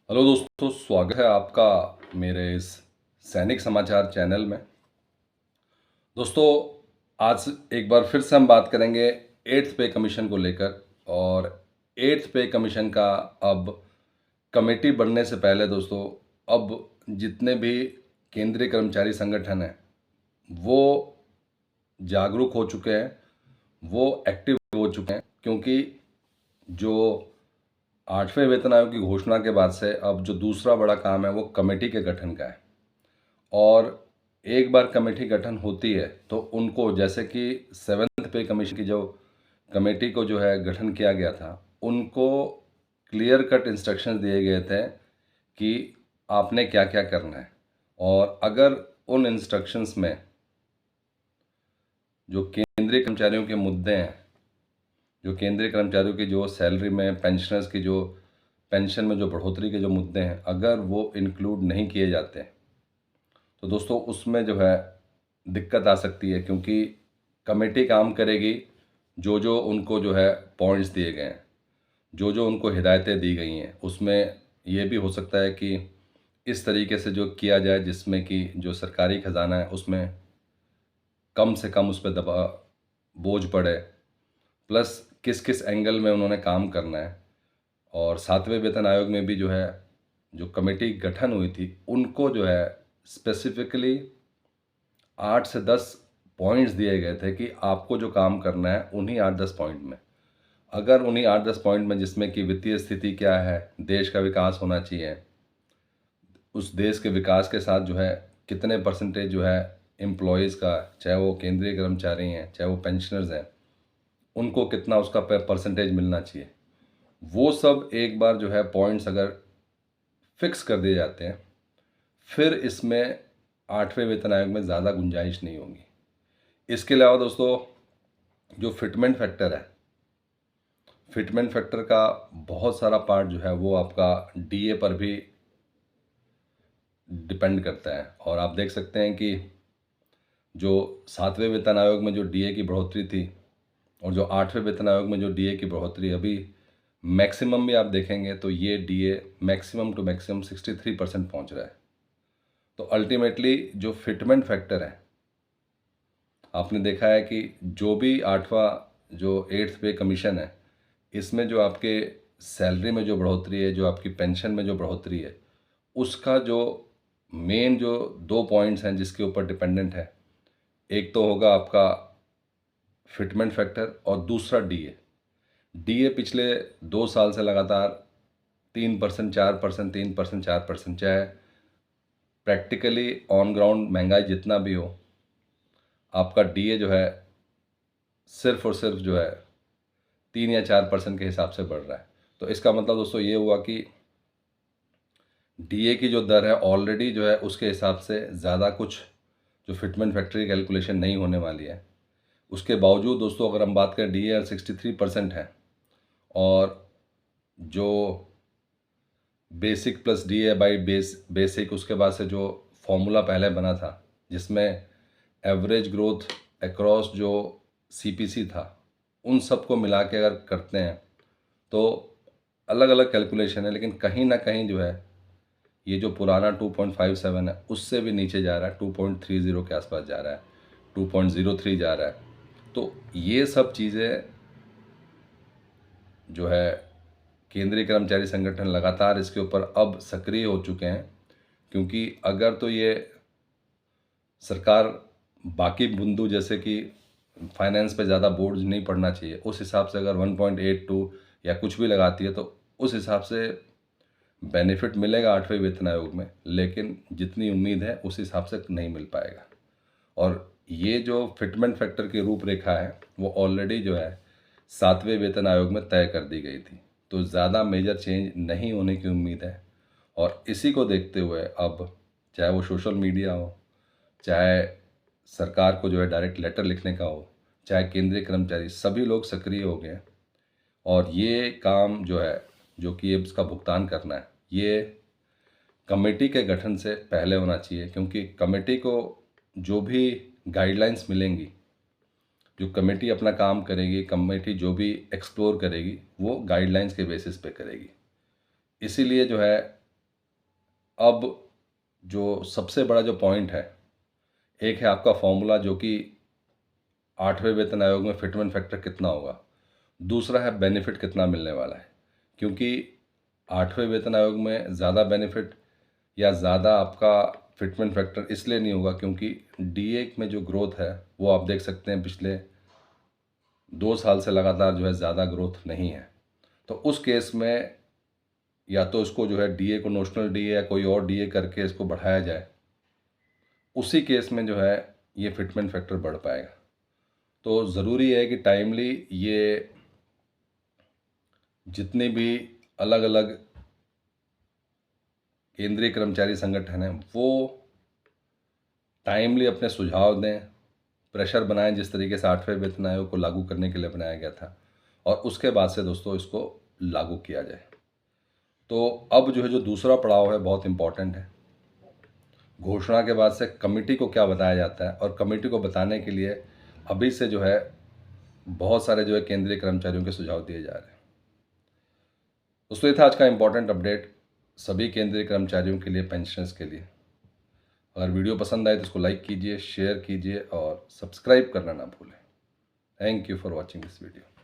Hello दोस्तों, स्वागत है आपका मेरे इस सैनिक समाचार चैनल में। दोस्तों, आज एक बार फिर से हम बात करेंगे एट्थ पे कमीशन को लेकर। और एट्थ पे कमीशन का अब कमेटी बनने से पहले दोस्तों, अब जितने भी केंद्रीय कर्मचारी संगठन हैं वो जागरूक हो चुके हैं, वो एक्टिव हो चुके हैं, क्योंकि जो 8वें वेतन आयोग की घोषणा के बाद से अब जो दूसरा बड़ा काम है वो कमेटी के गठन का है। और एक बार कमेटी गठन होती है तो उनको, जैसे कि सेवेंथ पे कमीशन की जो कमेटी को जो है गठन किया गया था, उनको क्लियर कट इंस्ट्रक्शंस दिए गए थे कि आपने क्या क्या करना है। और अगर उन इंस्ट्रक्शंस में जो केंद्रीय कर्मचारियों के मुद्दे हैं, जो केंद्रीय कर्मचारियों की जो सैलरी में, पेंशनर्स की जो पेंशन में जो बढ़ोतरी के जो मुद्दे हैं, अगर वो इंक्लूड नहीं किए जाते तो दोस्तों उसमें जो है दिक्कत आ सकती है। क्योंकि कमेटी काम करेगी जो जो उनको जो है पॉइंट्स दिए गए हैं, जो जो उनको हिदायतें दी गई हैं, उसमें ये भी हो सकता है कि इस तरीके से जो किया जाए जिसमें कि जो सरकारी खजाना है उसमें कम से कम उस पर बोझ पड़े। प्लस किस किस एंगल में उन्होंने काम करना है। और 7वें वेतन आयोग में भी जो है, जो कमेटी गठन हुई थी, उनको जो है स्पेसिफिकली 8 से 10 पॉइंट्स दिए गए थे कि आपको जो काम करना है उन्हीं 8-10 पॉइंट में। अगर उन्हीं 8-10 पॉइंट में, जिसमें कि वित्तीय स्थिति क्या है, देश का विकास होना चाहिए, उस देश के विकास के साथ जो है कितने परसेंटेज जो है एम्प्लॉयज़ का, चाहे वो केंद्रीय कर्मचारी हैं चाहे वो पेंशनर्स हैं, उनको कितना उसका परसेंटेज मिलना चाहिए, वो सब एक बार जो है पॉइंट्स अगर फिक्स कर दिए जाते हैं, फिर इसमें 8वें वेतन आयोग में ज़्यादा गुंजाइश नहीं होगी। इसके अलावा दोस्तों, जो फिटमेंट फैक्टर है, फिटमेंट फैक्टर का बहुत सारा पार्ट जो है वो आपका डीए पर भी डिपेंड करता है। और आप देख सकते हैं कि जो 7वें वेतन आयोग में जो डीए की बढ़ोतरी थी और जो 8वें वेतन आयोग में जो डीए की बढ़ोतरी, अभी मैक्सिमम भी आप देखेंगे तो ये डीए मैक्सिमम टू मैक्सिमम 63% पहुंच रहा है। तो अल्टीमेटली जो फिटमेंट फैक्टर है, आपने देखा है कि जो भी 8वां जो एट्थ पे कमीशन है, इसमें जो आपके सैलरी में जो बढ़ोतरी है, जो आपकी पेंशन में जो बढ़ोतरी है, उसका जो मेन जो 2 पॉइंट्स हैं जिसके ऊपर डिपेंडेंट है, एक तो होगा आपका फिटमेंट फैक्टर और दूसरा डीए। डीए पिछले 2 साल से लगातार 3%, 4%, 3%, 4%, चाहे प्रैक्टिकली ऑन ग्राउंड महंगाई जितना भी हो, आपका डीए जो है सिर्फ और सिर्फ जो है 3 या 4% के हिसाब से बढ़ रहा है। तो इसका मतलब दोस्तों ये हुआ कि डीए की जो दर है ऑलरेडी जो है उसके हिसाब से ज़्यादा कुछ जो फिटमेंट फैक्टर कैलकुलेशन नहीं होने वाली है। उसके बावजूद दोस्तों, अगर हम बात करें, डीए 63% है। और जो basic plus DA by basic, उसके बाद से जो फॉर्मूला पहले बना था, जिसमें एवरेज ग्रोथ अक्रॉस जो सीपीसी था, उन सब को मिला के अगर करते हैं तो अलग अलग कैलकुलेशन है, लेकिन कहीं ना कहीं जो है ये जो पुराना 2.57 है उससे भी नीचे जा रहा है, 2.30 के आसपास जा रहा है, 2.03 जा रहा है। तो ये सब चीज़ें जो है केंद्रीय कर्मचारी संगठन लगातार इसके ऊपर अब सक्रिय हो चुके हैं। क्योंकि अगर तो ये सरकार बाकी बिंदु, जैसे कि फाइनेंस पे ज़्यादा बोझ नहीं पड़ना चाहिए, उस हिसाब से अगर 1.82 या कुछ भी लगाती है तो उस हिसाब से बेनिफिट मिलेगा 8वें वेतन आयोग में, लेकिन जितनी उम्मीद है उस हिसाब से नहीं मिल पाएगा। और ये जो फिटमेंट फैक्टर की रूपरेखा है वो ऑलरेडी जो है 7वें वेतन आयोग में तय कर दी गई थी, तो ज़्यादा मेजर चेंज नहीं होने की उम्मीद है। और इसी को देखते हुए अब चाहे वो सोशल मीडिया हो, चाहे सरकार को जो है डायरेक्ट लेटर लिखने का हो, चाहे केंद्रीय कर्मचारी, सभी लोग सक्रिय हो गए हैं। और ये काम जो है, जो कि ये इसका भुगतान करना है, ये कमेटी के गठन से पहले होना चाहिए। क्योंकि कमेटी को जो भी गाइडलाइंस मिलेंगी, जो कमेटी अपना काम करेगी, कमेटी जो भी एक्सप्लोर करेगी, वो गाइडलाइंस के बेसिस पे करेगी। इसीलिए जो है अब जो सबसे बड़ा जो पॉइंट है, एक है आपका फॉर्मूला जो कि 8वें वेतन आयोग में फिटमेंट फैक्टर कितना होगा, दूसरा है बेनिफिट कितना मिलने वाला है। क्योंकि 8वें वेतन आयोग में ज़्यादा बेनिफिट या ज़्यादा आपका फिटमेंट फैक्टर इसलिए नहीं होगा क्योंकि डीए में जो ग्रोथ है वो आप देख सकते हैं पिछले 2 साल से लगातार जो है ज़्यादा ग्रोथ नहीं है। तो उस केस में या तो इसको जो है डीए को नोशनल डीए या कोई और डीए करके इसको बढ़ाया जाए, उसी केस में जो है ये फिटमेंट फैक्टर बढ़ पाएगा। तो ज़रूरी है कि टाइमली ये जितने भी अलग अलग केंद्रीय कर्मचारी संगठन हैं वो टाइमली अपने सुझाव दें, प्रेशर बनाएं, जिस तरीके से 8वें वेतन आयोग को लागू करने के लिए बनाया गया था, और उसके बाद से दोस्तों इसको लागू किया जाए। तो अब जो है जो दूसरा पड़ाव है बहुत इम्पॉर्टेंट है। घोषणा के बाद से कमेटी को क्या बताया जाता है, और कमेटी को बताने के लिए अभी से जो है बहुत सारे जो है केंद्रीय कर्मचारियों के सुझाव दिए जा रहे हैं। दोस्तों ये था आज का इम्पॉर्टेंट अपडेट सभी केंद्रीय कर्मचारियों के लिए, पेंशनर्स के लिए। अगर वीडियो पसंद आए तो इसको लाइक कीजिए, शेयर कीजिए और सब्सक्राइब करना ना भूलें। Thank you for watching this video.